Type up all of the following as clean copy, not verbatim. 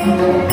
Thank you.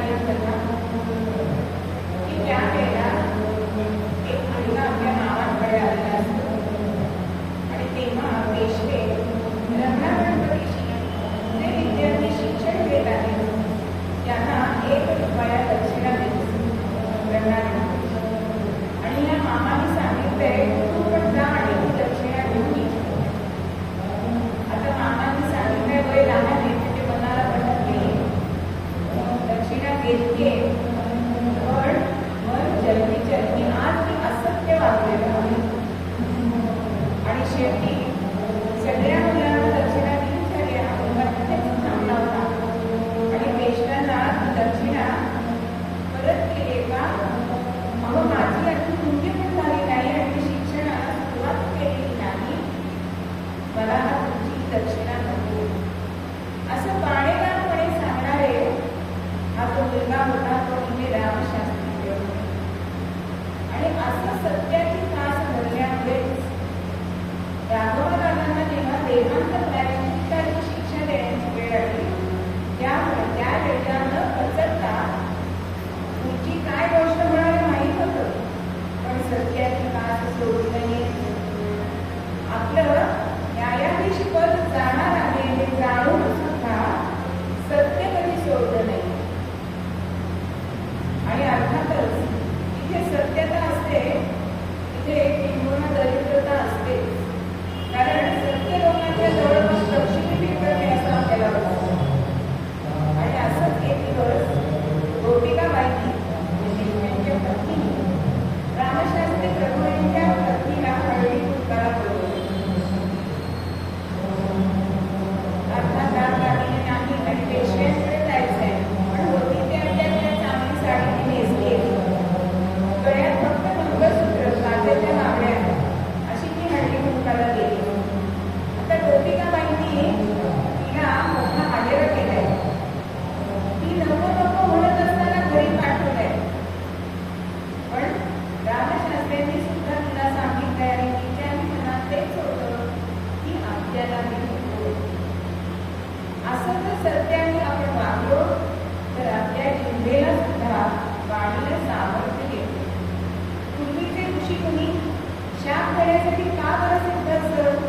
झाली कथा की त्यावेळेला एक मुलगा आपल्या मामांकडे आलेला असतो आणि तेव्हा पेशवे रमणा गणपतीशी जे विद्यार्थी शिक्षण घेत आहेत त्यांना 1 रुपया दक्षिणा देतो रमणा गणपती. आणि या मामाने सांगितलंय तू पण जा आणि ती दक्षिणा घेऊन ये. आता मामाने सांगितलंय वय लहान आहे म्हणजे मनाला पटत नाही, दक्षिणा घेतली पण मग जल्दी आज मी असत्य वागलेलं आहे. आणि शेवटी सगळ्या मुलांना दक्षिणा दिली झाली. हा तिथेच थांबला होता आणि पेशव्यांना दक्षिणा परत केली का अहो माझी अजून मुलगी पण झाली नाही आणि मी शिक्षणाला सुरुवात केलेली नाही, मला तुमची दक्षिणा नको असं बाणेदारपणे सांगणारे हा तो मुलगा होता तो म्हणजे रामशास्त्री होते. आणि असं सत्याची कास धरल्यामुळेच राघवदादांना जेव्हा देहांत प्रायश्चित्ताची शिक्षा देण्याची वेळ आली त्यामुळे त्या वेळेला न पचरता पुढची काय गोष्ट होणार माहीत होतं पण सत्याची कास सोडू नये. आपलं न्यायाधीश पद जाणार आहे हे जाणून सुद्धा सत्य कधी सोडलं नाही. आणि अर्थातच जिथे सत्यता असते तिथे किंबहुना दरिद्रता असते, कारण सत्य लोकांच्या जवळपास लक्ष्मी मिळते असं आपल्याला वाटतं. आणि असंच एक दिवस गोपिकाबाईंनी त्यांच्या पत्नी रामशास्त्री प्रभू यांच्या पत्नीला हळदी कुंकाला बोलवले. अर्थात रामराणीने नाही आणि पेशव्यांकडे जायचंय पण होती त्या चांगली साडी नेसली, गळ्यात फक्त मंगळसूत्र काचेच्या बांगड्या अशी ती हळदी कुंकाला गेली. आता गोपिकाबाईंनी तिला मोठा आदर केलाय, ती नको नको म्हणत असताना घरी पाठवलंय पण रामशास्त्रींनी सुद्धा तिला सांगितलंय आणि तिच्या मनात तेच होतं की आपल्याला असं जर सत्याने आपण वागलो तर आपल्या जिंभेला सुद्धा वाणीला सामर्थ्य येते. पूर्वीचे ऋषी मुनी शाप देण्यासाठी का बरं सिद्ध असत?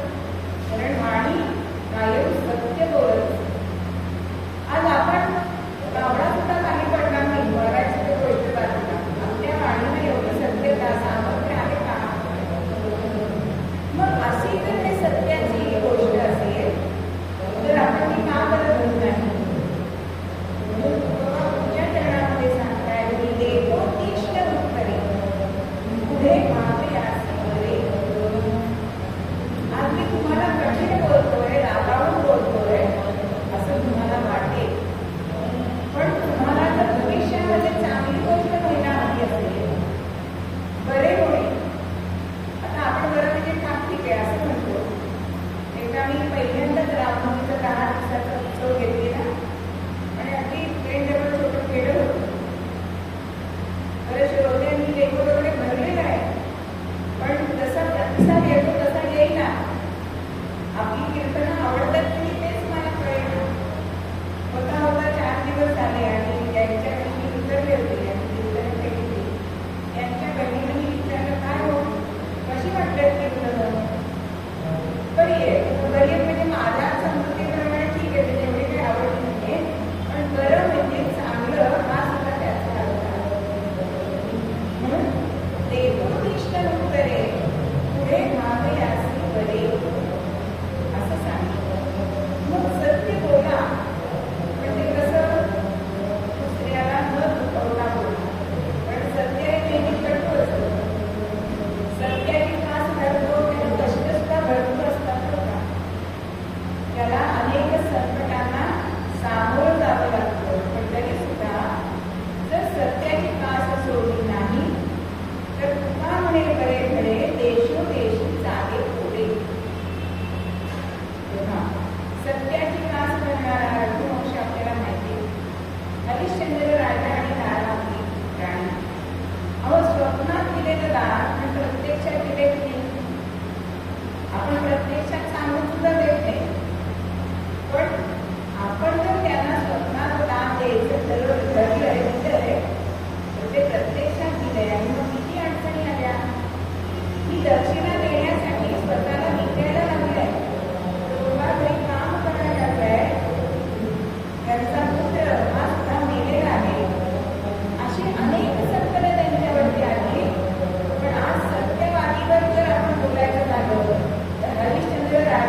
कारण वाणी कायम सत्य बोलत. आज आपण गावडा सुद्धा काही पडणार नाही, बोलायचं ते गोष्ट बाजूला, आपल्या वाणीला एवढी सत्यता सामर्थ्य आहे का? मग अशी जर हे सत्याची गोष्ट असेल तर आपण ती का बरं बोलत नाही? तुमच्या चरणामध्ये सांगताय मी देतो तीक्ष्ण उत्तरे पुढे मागे असे बरे. आज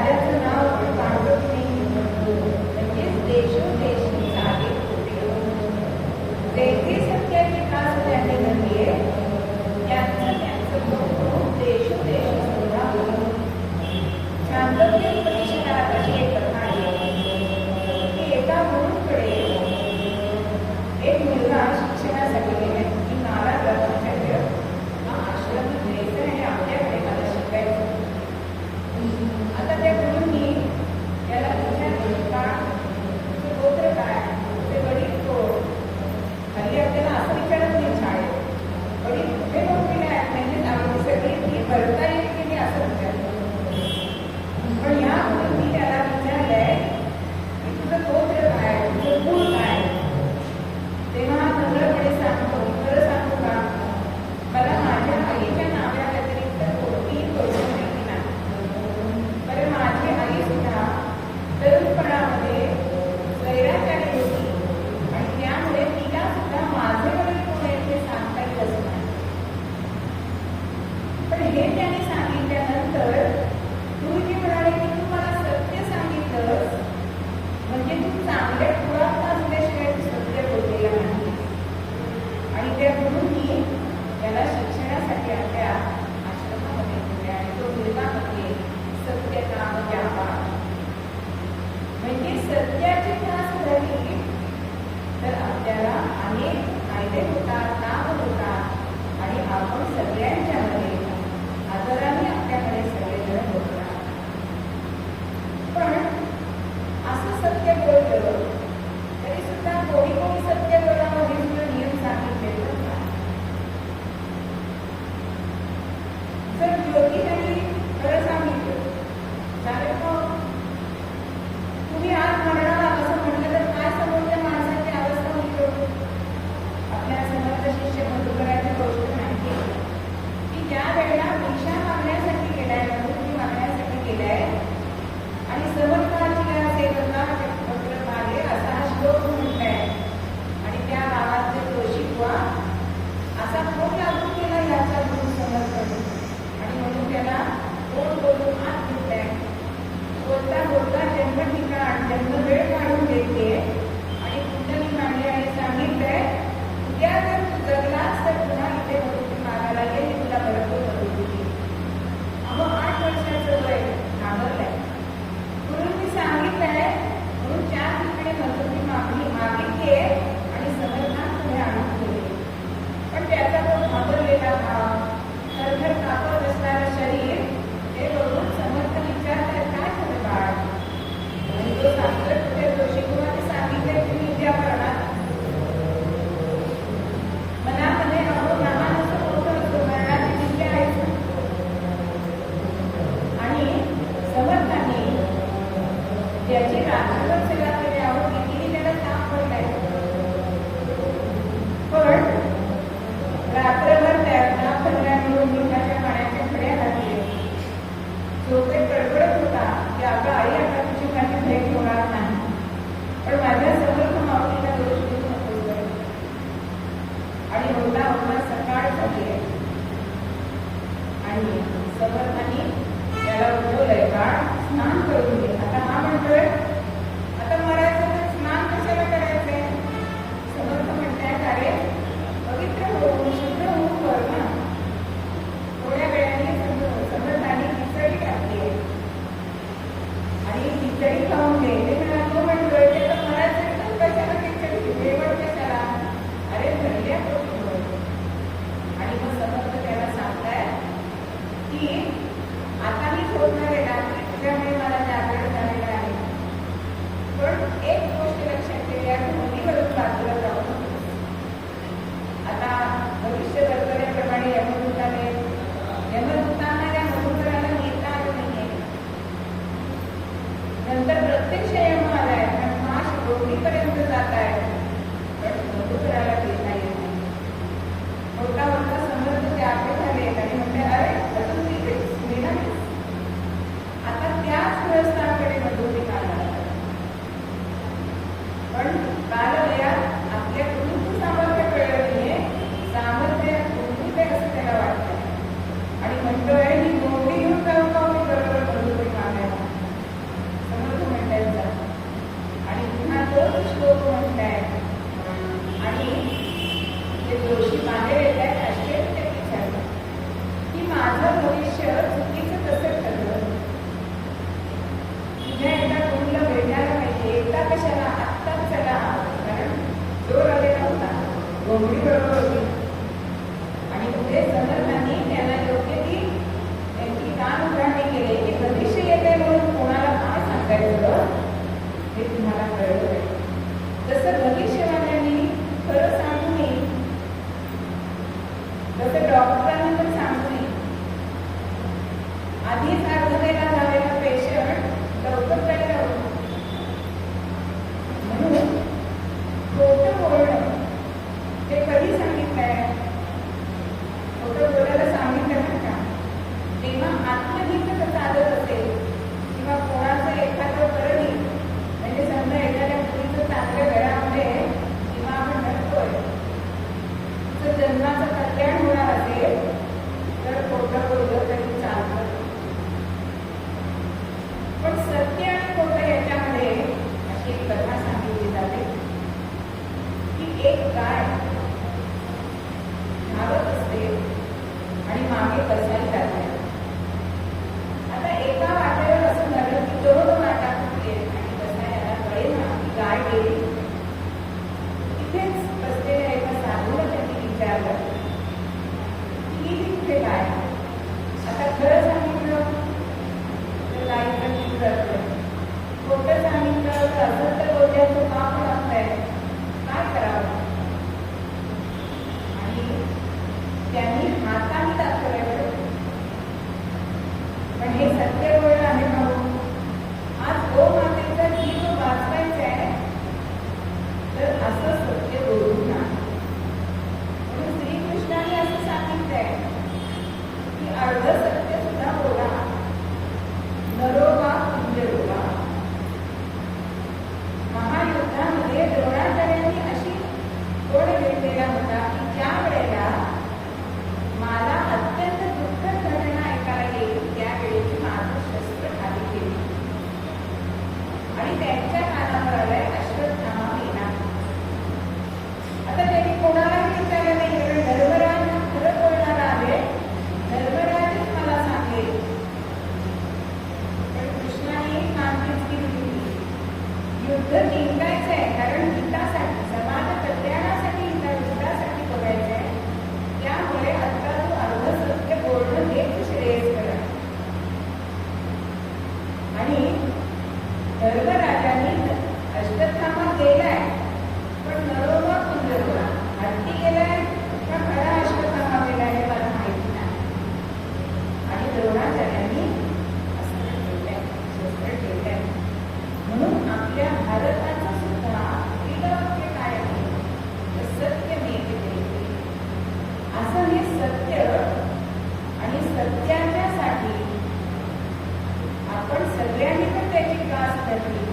राजाचं नाव पण पांडुरंग म्हणजेच देशोदेशी चाले होते. तेथे सत्याची खास त्यांनी म्हणली त्यांचं देशोदेशी सुद्धा होतं. शांततेच्या अशी एक कथा आहे की एका गुरूकडे एक मुलगा शिक्षणासाठी गेला की मला ब्रह्मचर्य हा आश्रम घ्यायचा आणि आपल्याकडे मला शिकायचं. आता त्या गुरूंनी त्याला विचारले का तुझं गोत्र काय, तुझे वडील कोण. हल्ली आपल्याला असं विचारत नाही शाळेत वडील कुठे नोकरी काय म्हणजे आपली सगळी ती भरता येईल की नाही असं विचारलं. पण या मुलींनी त्याला विचारलंय की तुझं गोत्र काय, तुझं मूळ काय. तेव्हा नम्रपणे सांगतो, खरं सांगू का मला माझ्या आईच्या नाव्या व्यतिरिक्त कोणतीही गोष्ट माहिती नाही. तर माझी आई सुद्धा तरुणपणामध्ये स्वैराचारी होती आणि त्यामुळे तिला सुद्धा माझे वडील कोण आहेत ते सांगता येत नाही. पण हे त्याने सांगितल्यानंतर गुरुजी म्हणाले की तू मला सत्य सांगितलंस म्हणजे तू चांगल्या कुळात असल्याशिवाय तू सत्य बोललेला नाही. आणि त्या गुरुंनी त्याला शिक्षणासाठी आपल्या आश्रमामध्ये ठेवले आणि तो मुलगा म्हणजे सत्यता व्यापार म्हणजे सत्याची त्रास झाली तर आपल्याला अनेक फायदे होतात, लाभ होतात आणि आपण सगळ्यांच्यामध्ये आदराने आपल्याकडे सगळेजण होतात. पण असं सत्य बोललं तरी सुद्धा कोणी कोणी सत्य बोलावं हे सुद्धा नियम सांगितले होता. जर ज्योतिषांनी खरं सांगितलं चालेल मग तुम्ही आज मरणार असं म्हटलं तर काय समोरच्या माणसाची अवस्था होईल. आपल्या समर्थ शिष्य मधुकराची गोष्ट माहिती की ज्या वेळेला भिक्षा मागण्यासाठी गेलाय, मधुकी मागण्यासाठी गेलाय आणि समर्थाची सेवका पत्र मागे असा हा श्लोक म्हणताय आणि त्या गावातले दोषी बुवा असा फोन लागू केला याचा गुरु समर्थन आणि म्हणून त्याला कोण बोलून हात घेतलाय. बोलता बोलता जन्म ठिकाण जन्म वेळ काढून देते आणि कुंडली मांडली आणि सांगितलंय उद्या जर तू जगलास तर पुन्हा इथे मदती मागायला ये मी तुला भरपूर मदत दिली. अहो 8 वर्षाचं वय घाबरलंय. गुरुंनी सांगितलंय म्हणून 4 ठिकाणी मदती मागितली आणि समर्थान पुढे आणून ठेवले. पण त्याचा तो घाबरलेला भाव थरथर कापत असणारं शरीर हे बघून समर्थ विचारतात काय झालं बाळ. आणि तो सांगतो कुठे दोषीकुमाने सांगितले तुम्ही उद्या करणार. मनामध्ये अहो लहान असं मोठं असतो मरणाची भीती आहे. आणि समर्थांनी ज्याची रात्रभर सेवा केली आहोत कितीही त्याला ताप पडलाय पण रात्रभर त्या पडल्यामुळे मिठाच्या पाण्याच्या खड्या घातले. झोपेत गडबडत होता की आपला आई आता तुझी माझी भेट होणार नाही पण माझ्या समर्थ माऊलीला दोष देऊ नको. आणि होता होता सकाळ झाली आणि समर्थांनी त्याला उठवलंय बाळ स्नान करून घे. आता हा म्हणतोय आता मरायचं तर स्नान कशाला करायचंय. समर्थ म्हणतायत अरे पवित्र होऊन शुद्ध होऊन कर ना. थोड्या वेळाने समर्थांनी खिचडी टाकली आणि खिचडी खाऊन घे. तो म्हणतोय ते तर मरायचं तर कशाला खिचडी जेवण कशाला. अरे घडल्या आणि मग समर्थ त्याला सांगताय की आता मी सोडणार आहे रात्री तुझ्यामुळे मला जागरण झालेलं आहे पण एक गोष्ट लक्षात ठेव या ढोलीवरून बाजूला जाऊ नकोस. आता भविष्य दर्शनाप्रमाणे यमदूतांना या मधुकराला नेता आलं नाहीये. नंतर प्रत्यक्ष यम आलाय पण माश ढोलीपर्यंत जात आहे पण मधुकराला घेता येत नाही. कशाला आत्ताच चला, कारण जोर आलेला होता, गोंगडी बरोबर होती आणि पुढे समर्थांनी त्याला योग्य ती त्यांची कान उघडणी केली की भविष्य येते म्हणून कोणाला काय सांगायचं हे तुम्हाला कळलं आहे. जसं भविष्यवाल्यांनी खरं सांगू नये, तसं डॉक्टरांनी पण सांगू नये. आधीच आरोग्याला झालेला पेशंट लवकर तयार होतो. म्हणून खोटं बोलणं ते कधी सांगितलंय, खोटं बोलायला सांगितलं नाही का, तेव्हा आत्महित चालत असेल किंवा कोणाचं एखादं करणी, म्हणजे समजा एखाद्या मुलीचं चांगल्या घरामध्ये किंवा आपण म्हणतोय तिचं जन्माचं कल्याण होणार असेल तर खोटं बोललं तरी चालतं. पण सत्य आणि खोटं याच्यामध्ये अशी एक कथा सांगितली जाते की एक गाय धावत असते आणि मागे कसाई जाते. आता एका वाटेवर असं झालं की दोन वाटा फुटले आणि कसायाला कळेना की गाय गेली. तिथेच बसलेल्या एका साधूला त्यांनी विचारलं की गेली कुठे गाय. आता खरं सांगितलं तर गायीचं जीव जातं, खोटं सांगितलं तर असं तर बोलण्याचं पाप लागतंय, काय करावं. आणि त्यांनी हाताने दाखवल्यावर पण हे सत्य बोलणं आहे भाऊ. आज गोमातेचा जीव वाचवायचा आहे तर असं सत्य बोलू नका. म्हणून श्रीकृष्णाने असं सांगितलंय की अर्ध सत्य सुद्धा बोला, नरोवा कुंजरोवा. महायुद्धामध्ये द्रोणाचार्यांनी अशी तोड घेतलेला होता की ज्या वेळेला मला अत्यंत दुःखद घटना ऐकायला येईल त्यावेळी माझं शस्त्र खाली गेली आणि त्यांच्या कानावर आलाय अश्वत्थामा मेला. आता त्यांनी कोणालाही विचारलं नाही, कारण धर्मराज खरं बोलणारा आहे, धर्मराजच मला सांगेल. पण कृष्णाने कामगिरी दिली, युद्ध जिंकायचंय, कारण हितासाठी, समाज कल्याणासाठी, हितासाठी बघायचंय. त्यामुळे आता तू अर्ध सत्य बोलणं हेच श्रेयस्कर आहे. आणि धर्मराजांनी अश्वत्थामा गेलाय पण नरोवा कुंजरोवा हत्ती गेलाय का खरा अश्वत्थामा गेलाय हे मला माहिती नाही. आणि द्रोणाचार्यांनी अस्त्र ठेवलंय, शस्त्र ठेवलंय. म्हणून आपल्या भारताचं सुद्धा वेदवाक्य काय आहे तर सत्यमेव जयते. असं हे सत्य आणि सत्याच्यासाठी आपण सगळ्यांनी पण त्याची कास धरली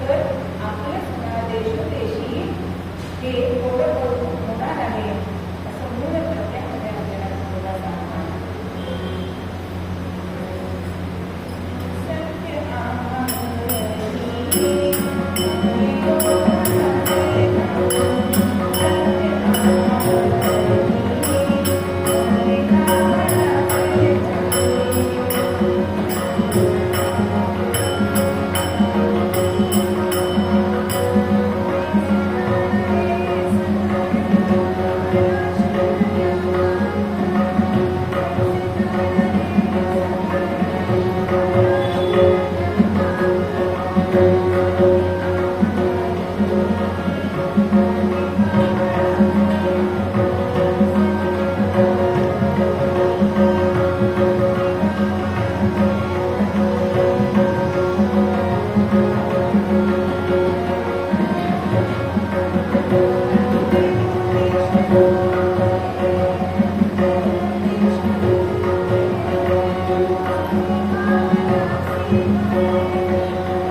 तर आपल्या सुद्धा देशोदेशी हे थोडं होणार आहे असं मूळ प्रत्यामध्ये आपल्याला थोडासा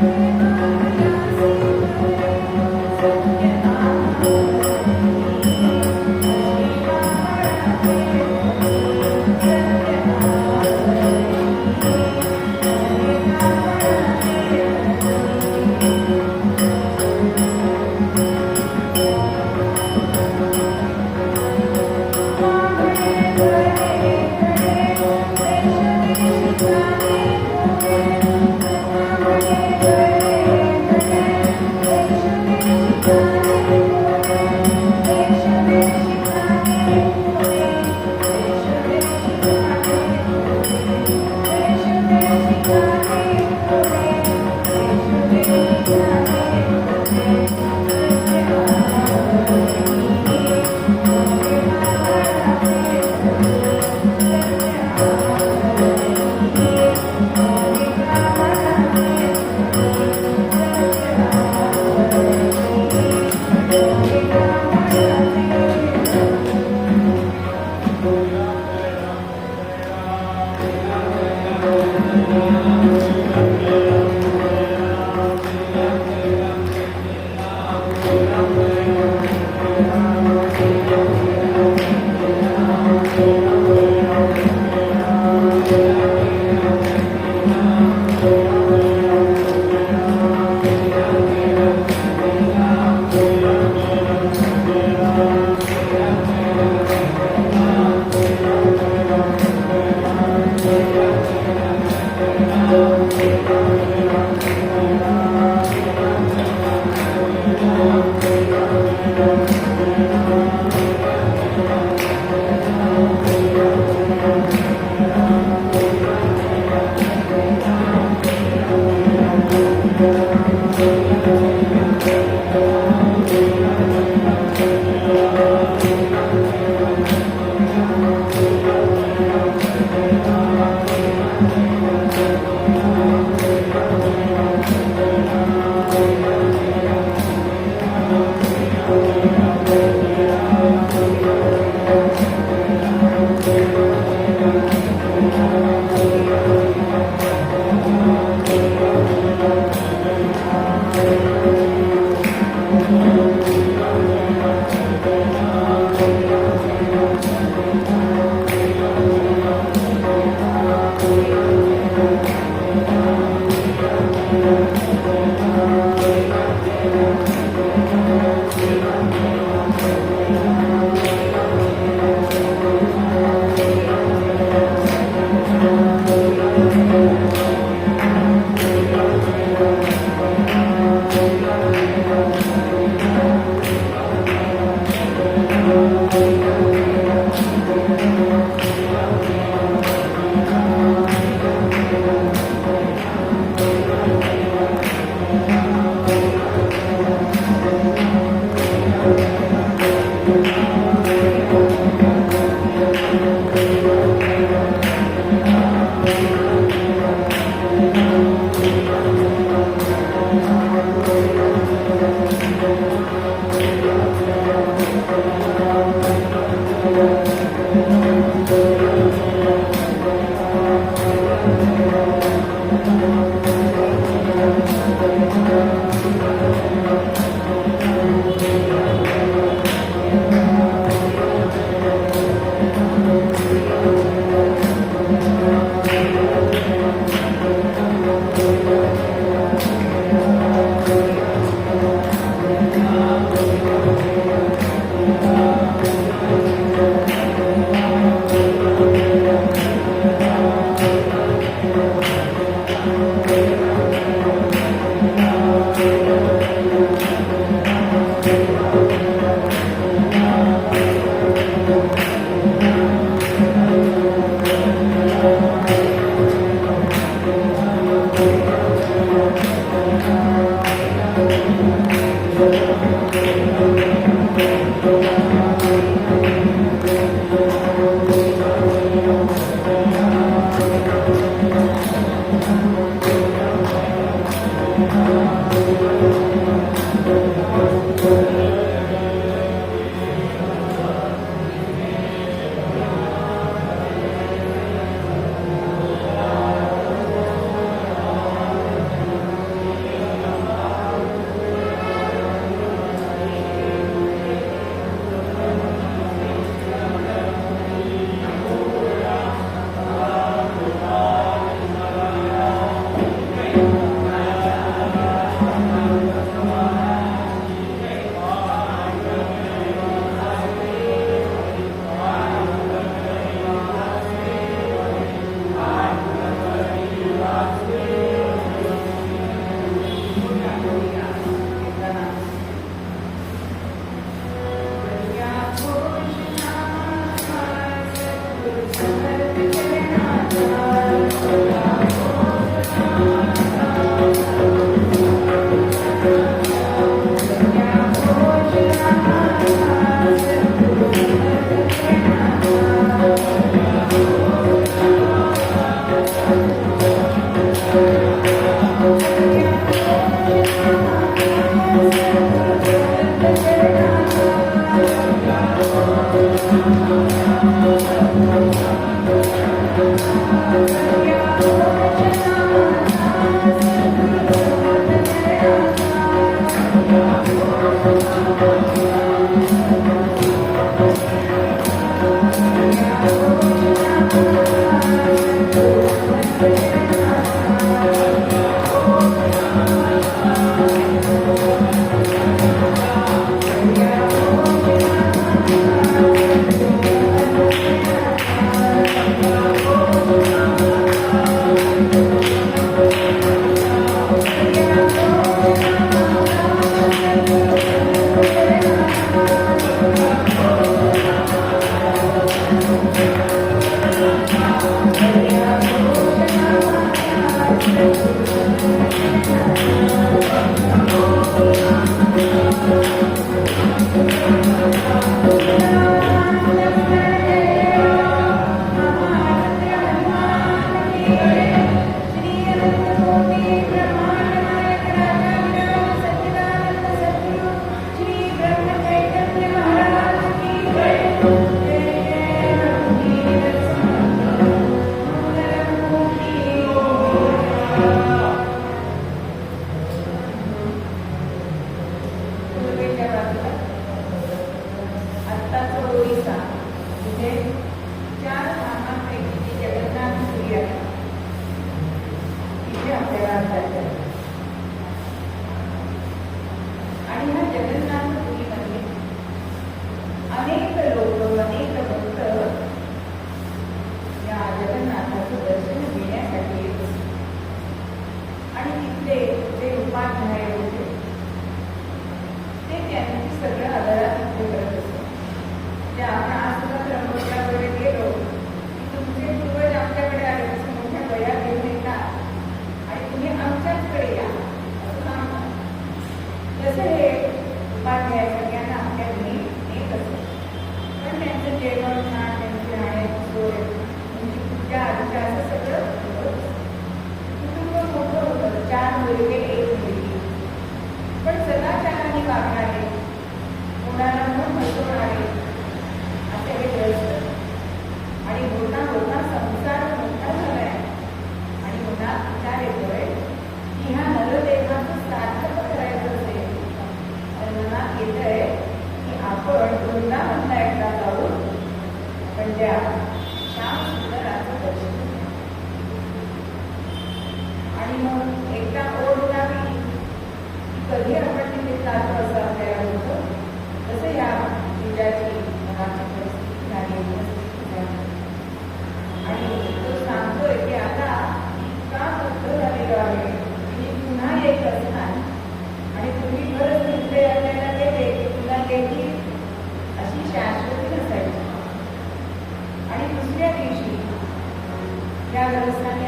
Thank you.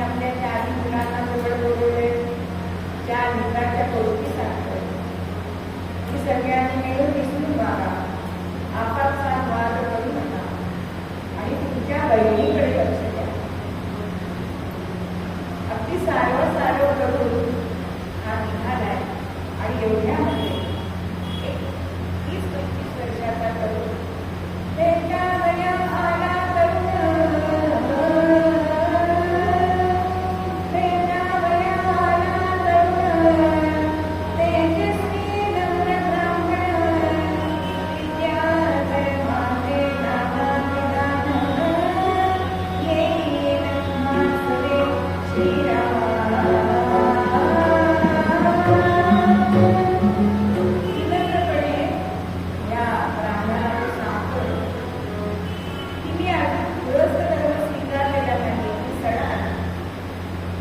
आपल्या चार मुलांना जवळ बोलवले, चार मित्राच्या कौतुकी सांगतो सगळ्यांनी मिळून मिसळून वागा, आपापसात वाद करू नका आणि तुमच्या बहिणीकडे लक्ष द्या. अगदी सारवं सारवं करून हा निघालाय आणि एवढ्यामध्ये एक 30-25 वर्षाचा तरुण त्याच्या वया आला तरुण, त्याच्या वया आला तरुण, तेजस्वी नम्र ब्राह्मण, विद्याधर माते नाना निदान, येईल मासरे श्रीराम. विनम्रपणे या ब्राह्मणाला सांगतो की मी गृहस्थ धर्म स्वीकारलेला नाही, मी सडा आहे.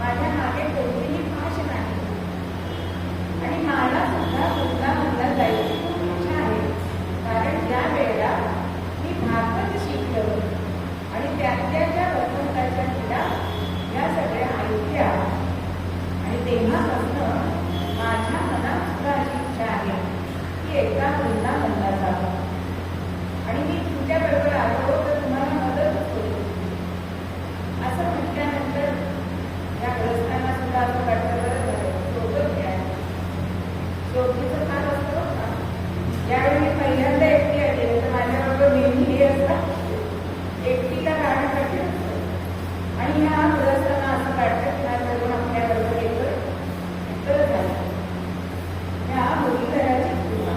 माझ्या मागे कोणतीही पाश नाही आणि मला सुद्धा वृंदावनला जायची खूप इच्छा आहे. कारण ज्या वेळेला मी भागवत शिकलो आणि त्याच्या भगवंताच्या लीला या सगळ्या ऐकल्या आणि तेव्हापासून माझ्या मनात सुद्धा अशी इच्छा आहे की एकदा वृंदावनला जावं आणि मी तुमच्याबरोबर आलो तर तुम्हाला मदतच होईल. असं म्हटल्यानंतर या ग्रस्तांना सुद्धा असं वाटतं बरं झालं सोबत घ्या. सोबतीचं फार असतं का? ज्यावेळी मी पहिल्यांदा एकटी आली तर माझ्याबरोबर नेहमी हे असतात, एकटीला गाणं कठीण असतं आणि ह्या ग्रस्तांना असं वाटतं की माझ्याबरोबर आपल्याबरोबर येतोय तर झालं. ह्या मुलीघराची कृपा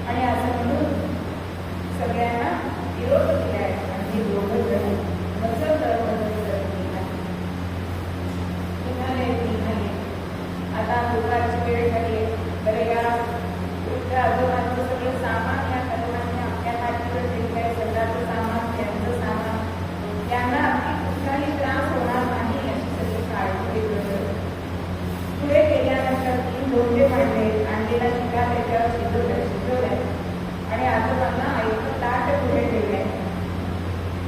आणि असं म्हणून सगळ्यांना विरोध केला आहे आणि हे दोघं जण निघाले. आता दुपारची वेळ झाली. बरं या आजोबांचं सगळं सामान या सर्वांनी आपल्या पाठीवर दिलं आहे. सगळ्याचं सामान, त्यांचं सामान, त्यांना अगदी कुठलाही त्रास होणार नाही अशी सगळी काळजी घेतलं. पुढे गेल्यानंतर 3 धोंडे मांडले, अंडीला शिका त्याच्यावर शिजवलंय आणि आजोबांना आईचं ताट पुढे ठेवलंय.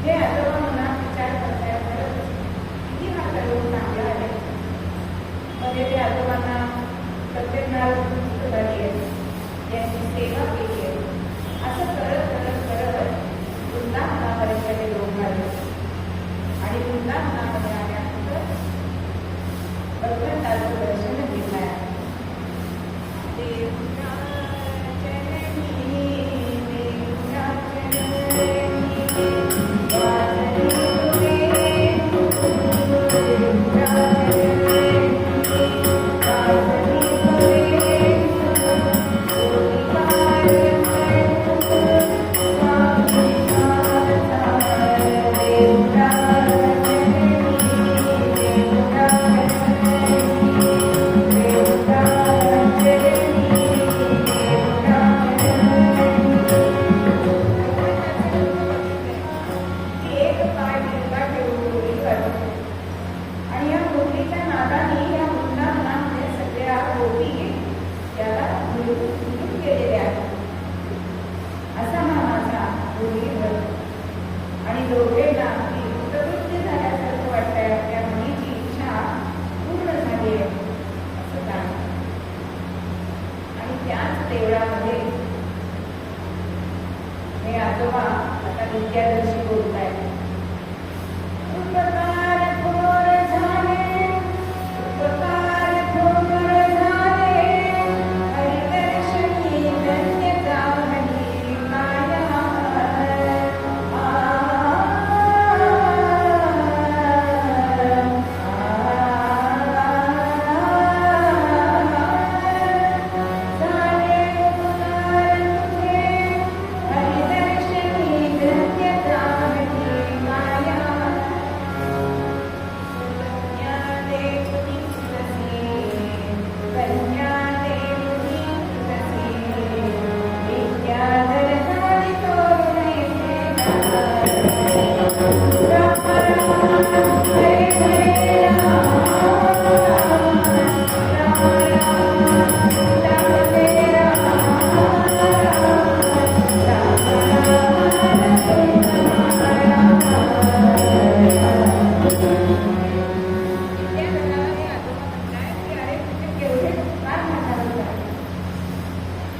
हे आजोबा मनात विचार करतायत, किती हा तरुण चांगला आहे. मध्ये ते आजोबांना प्रत्येक नाळ झाली आहे, यांची सेवा केली आहे. असं करत करत करत वृंदावनापर्यंत ते लोक आले आणि वृंदावनामध्ये आल्यानंतर भगवंताचं दर्शन घेतलं आहे.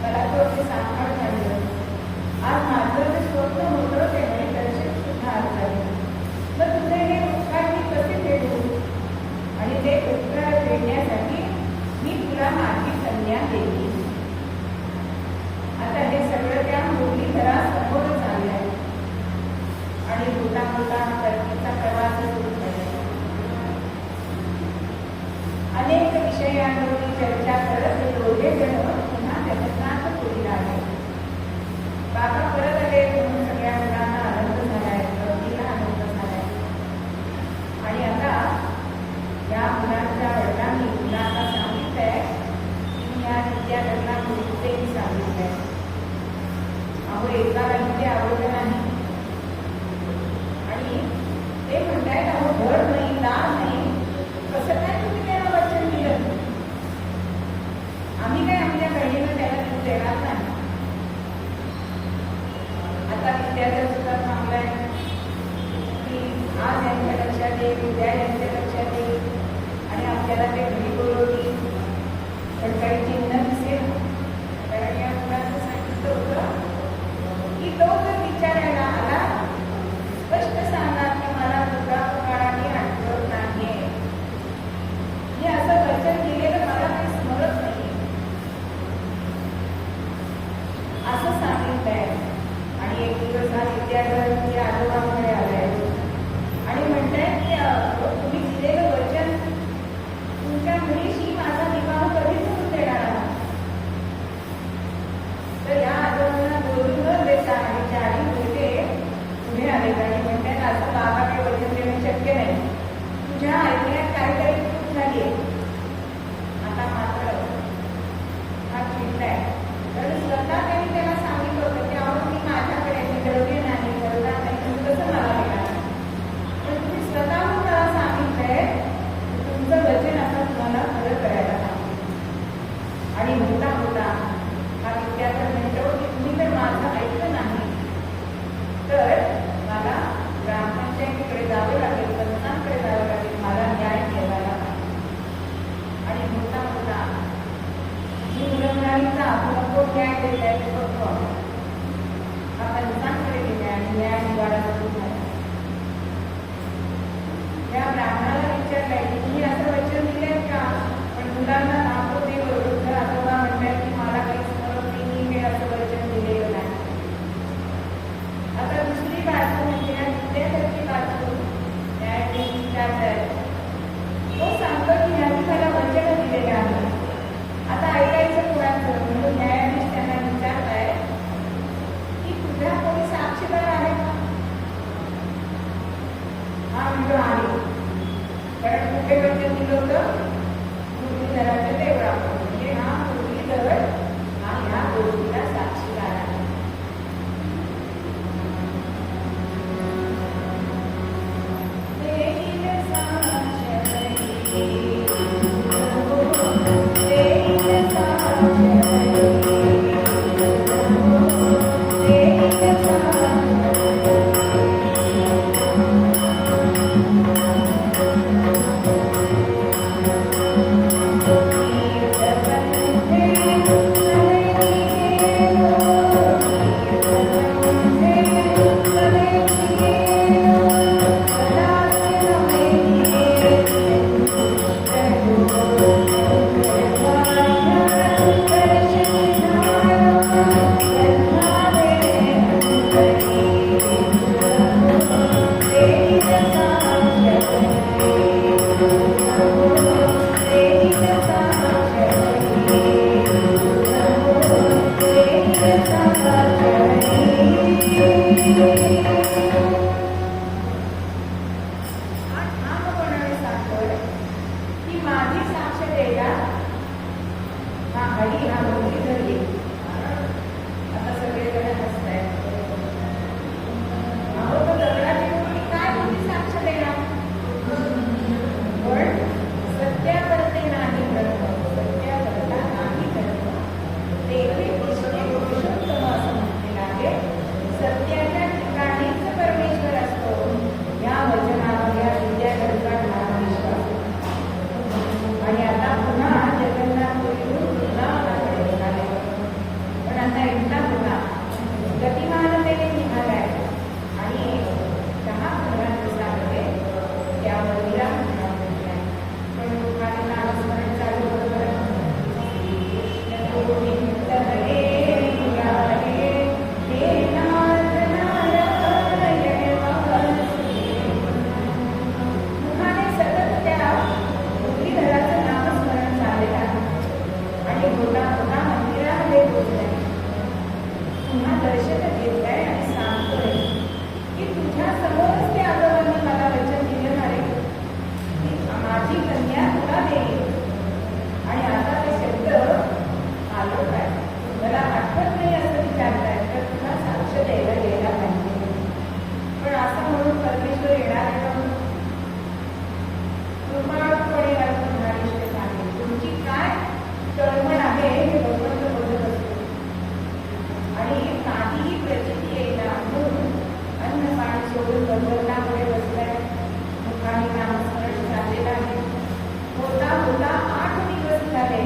मला कन्या केली. आता हे सगळं त्या मुरलीधरासमोरच आले आहे आणि होता होता परतीचा प्रवास सुरू झाला. अनेक विषयांवरती चर्चा करत हे दोघे जण पुन्हा जगन्नाथपुरीला आले. बाबा परत आले म्हणून सगळ्या मुलांना आनंद झालाय, प्रतीला आनंद झालाय. आणि आता या मुलांच्या वडिलांनी मुलांना सांगितलंय की या विद्यार्थ्यांना मुलीचेही सांगितलंय. अहो एका ते आवडलं नाही आणि ते म्हणतायत अहो घर नाही दार नाही कसं काय तुम्ही त्याला वचन दिलं. आम्ही काय आमच्या बहिणीनं त्याला दूध देणार नाही. आता विद्यार्थ्या सुद्धा थांबलाय की आज यांच्या लक्षात येईल, उद्या यांच्या लक्षात येईल आणि आपल्याला ते घरी बोलवतील पण काही चिन्ह दिसेल. कारण या मुलाचं सांगितलं होतं की तो जर विचारायला आला स्पष्ट सांगा की मला तुझा काळाने आठवत नाहीये. मी असं वचन दिलेलं मला काही स्मरत नाही असं सांगितलंय. आणि एक दिवस हा विद्यार्थी आजोबांकडे आलाय आणि म्हणताय की तुम्ही दिलेलं वचन तुमच्या मुलीशी माझा विवाह कधीच होऊन देणार आहात. तर या आजोबांना बोलून न देता आणि चारी मुलगे पुढे आले आणि म्हणतात असं बाबा काही वचन देणं शक्य नाही, तुझ्या ऐकण्यात काहीतरी चूक झाली आहे. आता मात्र हा चिडलाय. तर स्वतः त्यांनी त्याला सांगितलं होतं की अहो मी माझ्याकडे मिळवले नाही करणार नाही तुम्ही कसं मला मिळालं. पण तुम्ही स्वतःहून मला सांगितलंय तुमचं वचन आता तुम्हाला खरं करायला सांगितलं. आणि होता होता हा विद्यार्थी म्हणतो की तुम्ही तर माझं ऐकलं नाही तर मला ग्रामपंचायतीकडे जावं लागेल, पंचांकडे जावं लागेल, मला न्याय मिळवायला. आणि होता होता जी मुलंमुलांचा नको न्याय देत आहे ते बघतो हा पंचांकडे गेले आणि न्याय निवाडा सुरू झाला. त्या ब्राह्मणाला विचारलंय की तुम्ही असं वचन दिलंय का. पण मुलांना नको ते वृद्ध आजोबा म्हणतात की मला काही स्मरण नाही, मी असं वचन दिलेलं नाही. आता दुसरी बाजू म्हणजे या विद्यार्थ्याची बाजू न्यायाधीश विचारतायत. तो सांगतो की ह्यांनी मला वचन दिलेलं आहे, आता ऐकायचं कुणाचं. म्हणून न्यायाधीश त्यांना विचारताय की तुझ्या कोणी साक्षीदार आहे का. हा म्हणतो आहे. कारण कुठे वचन दिलं होतं मुरलीधराच्या देवळावर. म्हणजे हा मुरलीधर हा ह्या गोष्टीला साक्षीदार आहे. आणि आता पुन्हा जगन्नाथपुरीहून वृंदावनाकडे निघाले. मोठा मोठा मंदिरामध्ये पोहोचलाय. पुन्हा दर्शन घेतलंय आणि सांगतोय की तुझ्या समोरच ते आजोबांनी मला वचन दिलं ना रे की माझी कन्या तुला देईल. आणि आता ते शब्द आलो काय मला आठवत नाही असं विचारताय तर तुला साक्ष द्यायला गेला पाहिजे. पण असं म्हणून परमेश्वर येणार आहे का? कृपाळपणे म्हणाले सांगेल तुमची काय तळमळ आहे हे भगवंत बघत असतो. आणि काहीही प्रचिती येईना म्हणून अन्न पाणी सोडून भगवंताकडे बसलाय. मुखाने नामस्मरण झालेलं आहे. होता होता 8 दिवस झाले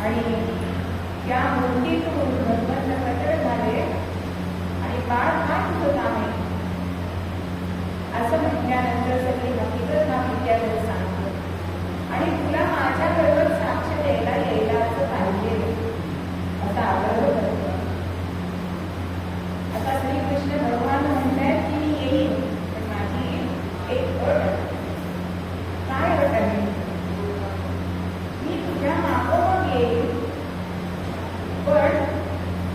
आणि त्या मूर्तीतून भगवंत प्रकट झाले. आणि बाळ काय तुझं काम आहे असं म्हटल्यानंतर सगळी हकीकत विद्याधर सांगतो. आणि तुला माझ्याबरोबर साक्ष द्यायला यायलाच पाहिजे असा आग्रह करतो. आता श्रीकृष्ण भगवान म्हणतात की मी येईन पण माझी एक अट. काय अट आहे? मी तुझ्या मागोमाग येईल पण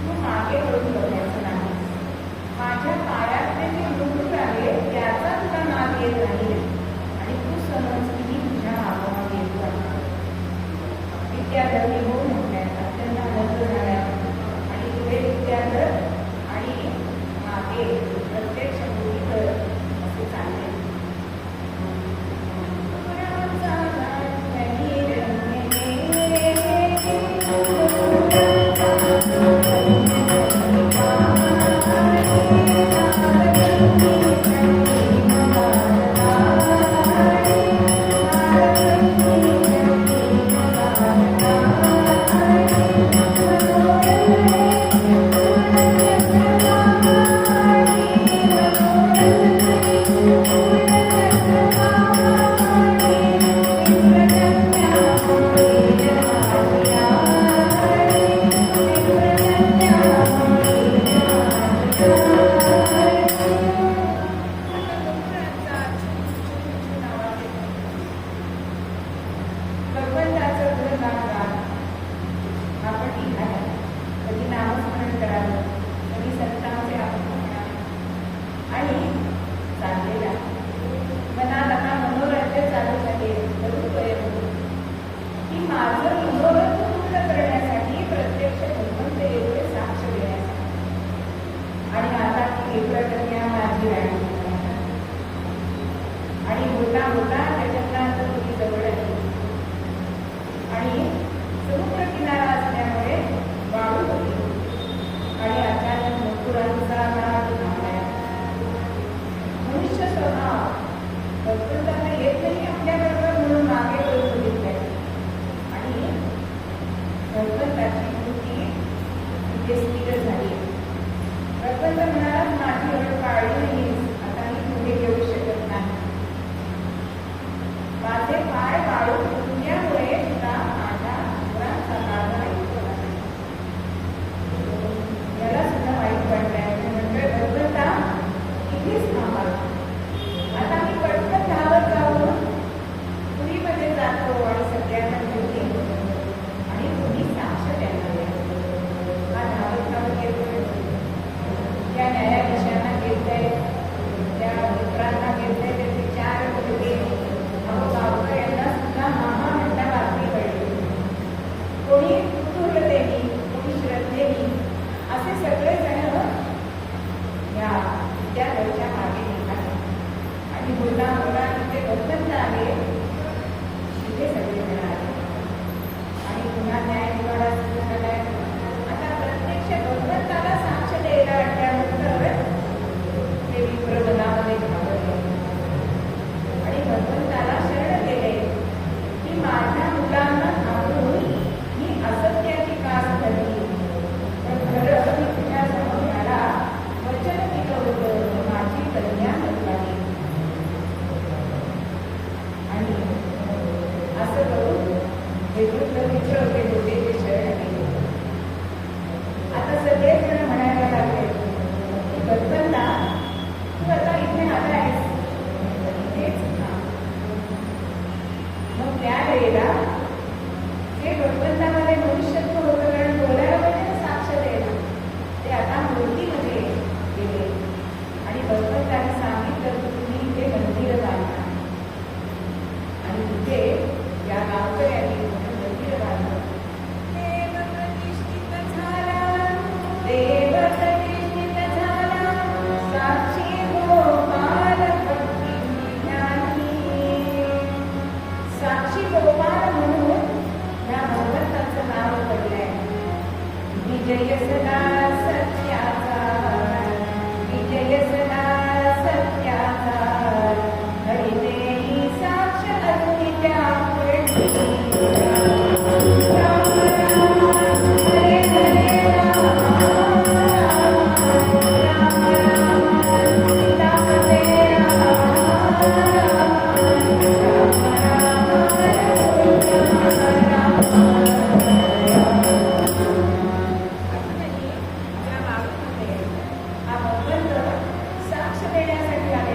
तू मागे वळून बघायचं नाही. माझ्या पायातले जे मुकुट आहे त्याचा तुला नाद येत नाही आणि तू समज की मी तुझ्या मागोमाग येतो आहे. विद्याधर निघून म्हटल्यात अत्यंत आनंद झाला. आणि पुढे विद्याधर आणि मागे प्रत्यक्ष मुलीकर असे चालले. असं करून विजय सदा सत्याचा, विजय सदा सत्याचा, हरिदेही साक्ष अर्पित्या राम राम हरे हरे राम राम राम सीता हरे राम साक्ष देण्यासाठी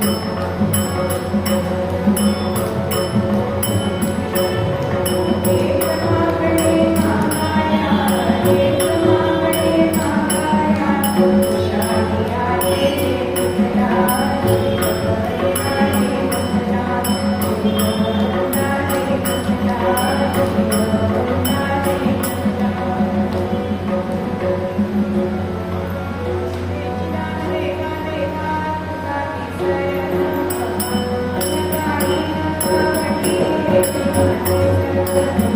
Thank you.